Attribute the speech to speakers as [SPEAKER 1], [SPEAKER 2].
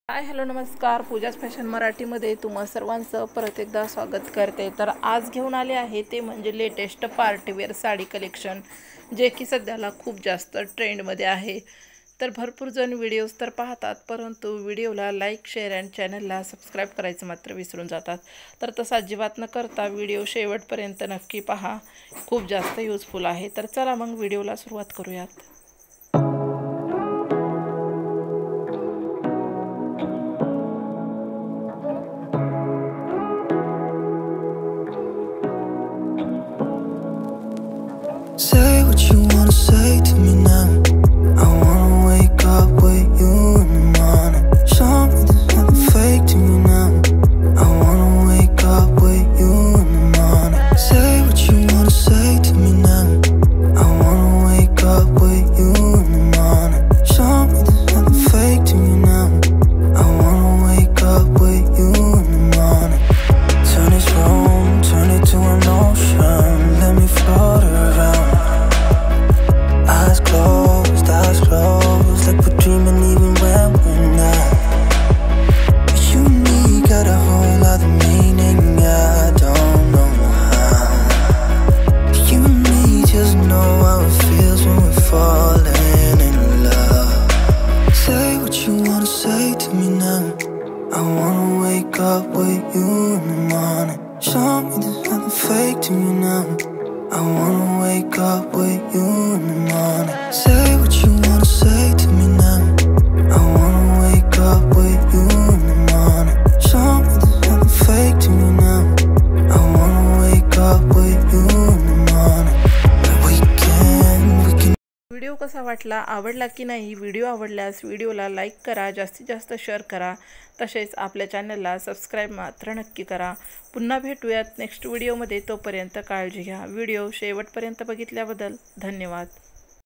[SPEAKER 1] Hi hello नमस्कार, पूजाच fashion मराठीमध्ये तुम्हा सर्वांचं परत एकदा स्वागत करते। तर आज घेऊन आले आहे ते म्हणजे लेटेस्ट पार्टीवेअर साडी कलेक्शन, जे की सध्याला खूप जास्त ट्रेंडमध्ये आहे। तर भरपूर जण व्हिडिओज तर पाहतात, परंतु व्हिडिओला लाईक शेअर अँड चॅनलला सबस्क्राईब करायचं मात्र विसरून जातात। तर तसं अजिबात न करता व्हिडिओ शेवटपर्यंत नक्की पहा, खूप जास्त यूजफुल आहे। तर चला मग व्हिडिओला सुरुवात करूयात।
[SPEAKER 2] Say what you wanna say to me now. I wanna wake up with you in the morning. Show me there's nothing fake to me now. I wanna wake up with you in the morning. Say what you wanna say to me now. I wanna wake up with you in the morning. Show me there's nothing fake to me now. I wanna wake up with you in the morning. Turn this room, turn it to an ocean. Let me float around. Eyes closed, like we're dreaming even when we're not. You and me got a whole other meaning, I don't know how. You and me just know how it feels when we're falling in love. Say what you wanna say to me now. I wanna wake up with you in the morning. Show me there's nothing fake to me now. I wanna wake up with you in the morning. Say what you wanna say to me now. I wanna wake up with you in the morning. Show me there's nothing fake to me now. I wanna wake up with you in the morning. We can
[SPEAKER 1] video कसा वाटला, आवडला की नाही? Video आवडल्यास व्हिडिओला like करा, जास्तीत जास्त शेअर करा, तसेच आपल्या चॅनलला सबस्क्राईब मात्र नक्की करा। पुन्हा भेटूयात नेक्स्ट व्हिडिओमध्ये, तोपर्यंत काळजी घ्या। व्हिडिओ शेवटपर्यंत बघितल्याबद्दल धन्यवाद।